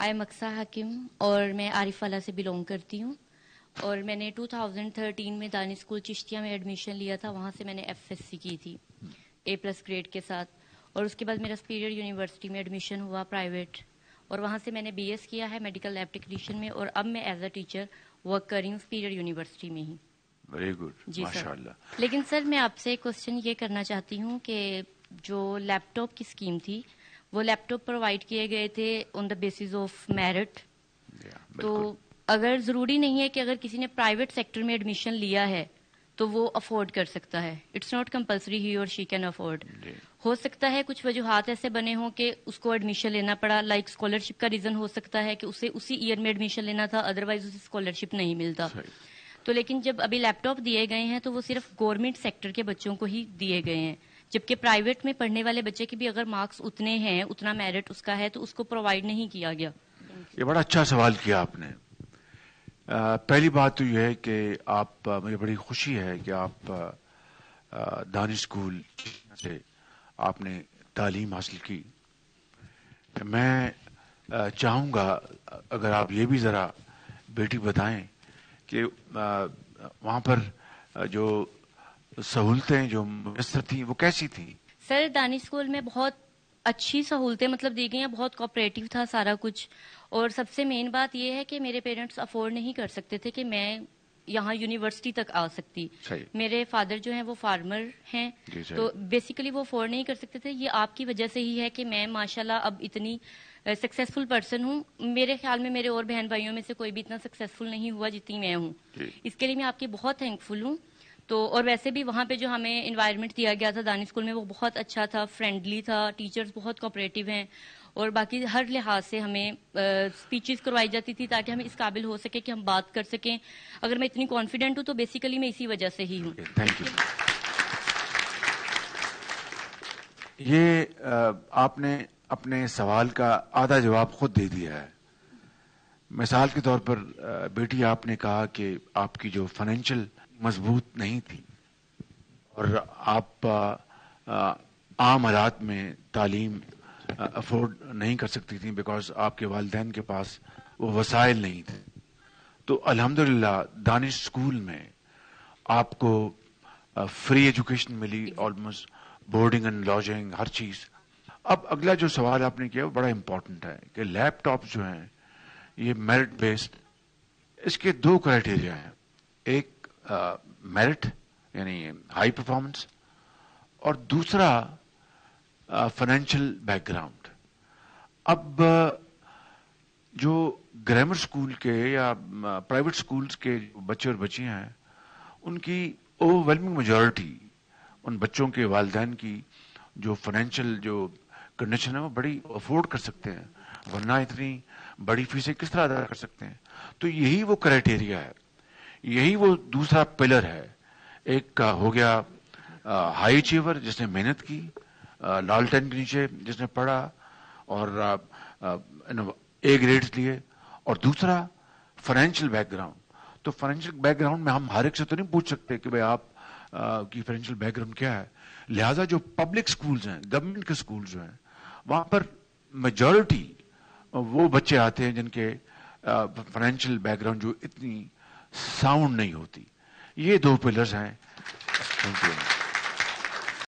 آئی مقصہ حکیم اور میں عارف والا سے بلونگ کرتی ہوں، اور میں نے 2013 میں دانی اسکول چشتیہ میں ایڈمیشن لیا تھا. وہاں سے میں نے FSC کی تھی A+ گریڈ کے ساتھ، اور اس کے بعد میرا سپیریئر یونیورسٹی میں ایڈمیشن ہوا پرائیویٹ، اور وہاں سے میں نے BS کیا ہے میڈیکل لیب ٹیکنیشین میں، اور اب میں ایز اے ٹیچر ورک کر رہی ہوں سپیریئر یونیورسٹی میں ہی. ویری گڈ، جی ماشاء سر. اللہ. لیکن سر میں آپ سے ایک کوشچن یہ کرنا چاہتی ہوں کہ جو لیپ ٹاپ کی اسکیم تھی وہ لیپ ٹاپ پرووائڈ کیے گئے تھے آن دا بیسس آف میرٹ. تو اگر ضروری نہیں ہے کہ اگر کسی نے پرائیویٹ سیکٹر میں ایڈمیشن لیا ہے تو وہ افورڈ کر سکتا ہے. اٹس ناٹ کمپلسری ہی اور شی کین افورڈ. ہو سکتا ہے کچھ وجوہات ایسے بنے ہوں کہ اس کو ایڈمیشن لینا پڑا، لائک اسکالرشپ کا ریزن ہو سکتا ہے کہ اسے اسی ایئر میں ایڈمیشن لینا تھا، ادروائز اسے اسکالرشپ نہیں ملتا. تو لیکن جب ابھی لیپ ٹاپ دیے گئے ہیں تو وہ صرف گورنمنٹ سیکٹر کے بچوں کو ہی دیے گئے ہیں، جبکہ پرائیویٹ میں پڑھنے والے بچے کے بھی اگر مارکس اتنے ہیں، اتنا میرٹ اس کا ہے، تو اس کو پرووائڈ نہیں کیا گیا. یہ بڑا اچھا سوال کیا آپ نے. پہلی بات تو یہ ہے کہ آپ، مجھے بڑی خوشی ہے کہ آپ دانی اسکول سے آپ نے تعلیم حاصل کی. میں چاہوں گا اگر آپ یہ بھی ذرا بیٹی بتائیں کہ وہاں پر جو سہولتیں جو میسر تھیں وہ کیسی تھیں؟ سر دانی اسکول میں بہت اچھی سہولتیں مطلب دی گئی ہیں، بہت کوآپریٹو تھا سارا کچھ. اور سب سے مین بات یہ ہے کہ میرے پیرنٹس افورڈ نہیں کر سکتے تھے کہ میں یہاں یونیورسٹی تک آ سکتی. میرے فادر جو ہیں وہ فارمر ہیں، تو بیسیکلی وہ افورڈ نہیں کر سکتے تھے. یہ آپ کی وجہ سے ہی ہے کہ میں ماشاءاللہ اب اتنی سکسیزفل پرسن ہوں. میرے خیال میں میرے اور بہن بھائیوں میں سے کوئی بھی اتنا سکسیزفل نہیں ہوا جتنی میں ہوں. اس کے لیے میں آپ کی بہت تھینکفل ہوں. تو اور ویسے بھی وہاں پہ جو ہمیں انوائرمنٹ دیا گیا تھا دانی اسکول میں وہ بہت اچھا تھا، فرینڈلی تھا، ٹیچرز بہت کوآپریٹو ہیں، اور باقی ہر لحاظ سے ہمیں اسپیچز کروائی جاتی تھی تاکہ ہمیں اس قابل ہو سکے کہ ہم بات کر سکیں. اگر میں اتنی کانفیڈنٹ ہوں تو بیسیکلی میں اسی وجہ سے ہی ہوں. Thank you. یہ آپ نے اپنے سوال کا آدھا جواب خود دے دیا ہے. مثال کے طور پر بیٹی آپ نے کہا کہ آپ کی جو فائنینشیل مضبوط نہیں تھی اور آپ عام حالات میں تعلیم افورڈ نہیں کر سکتی تھیں بیکاز آپ کے والدین کے پاس وہ وسائل نہیں تھے. تو الحمدللہ دانش اسکول میں آپ کو فری ایجوکیشن ملی، آلموسٹ بورڈنگ اینڈ لاجنگ، ہر چیز. اب اگلا جو سوال آپ نے کیا وہ بڑا امپورٹنٹ ہے کہ لیپ ٹاپ جو ہیں یہ میرٹ بیسڈ، اس کے دو کرائٹیریا ہیں. ایک میرٹ یعنی ہائی پرفارمنس، اور دوسرا فائنینشیل بیک گراؤنڈ. اب جو گرامر اسکول کے یا پرائیویٹ اسکولس کے بچے اور بچیاں ہیں ان کی اوور ویلمنگ میجورٹی، ان بچوں کے والدین کی جو فائنینشیل جو کنڈیشن ہے وہ بڑی افورڈ کر سکتے ہیں، ورنہ اتنی بڑی فیسیں کس طرح ادا کر سکتے ہیں. تو یہی وہ کرائٹیریا ہے، یہی وہ دوسرا پلر ہے. ایک ہو گیا ہائی اچیور جس نے محنت کی، لالٹین کے نیچے جس نے پڑھا اور A گریڈز لیے، اور دوسرا فائنینشیل بیک گراؤنڈ. تو فائنینشیل بیک گراؤنڈ میں ہم ہر ایک سے تو نہیں پوچھ سکتے کہ بھائی آپ کی فائنینشیل بیک گراؤنڈ کیا ہے. لہذا جو پبلک سکولز ہیں، گورنمنٹ کے سکولز جو ہیں، وہاں پر میجورٹی وہ بچے آتے ہیں جن کے فائنینشیل بیک گراؤنڈ جو اتنی ساؤنڈ نہیں ہوتی. یہ دو پلرز ہیں. Thank you.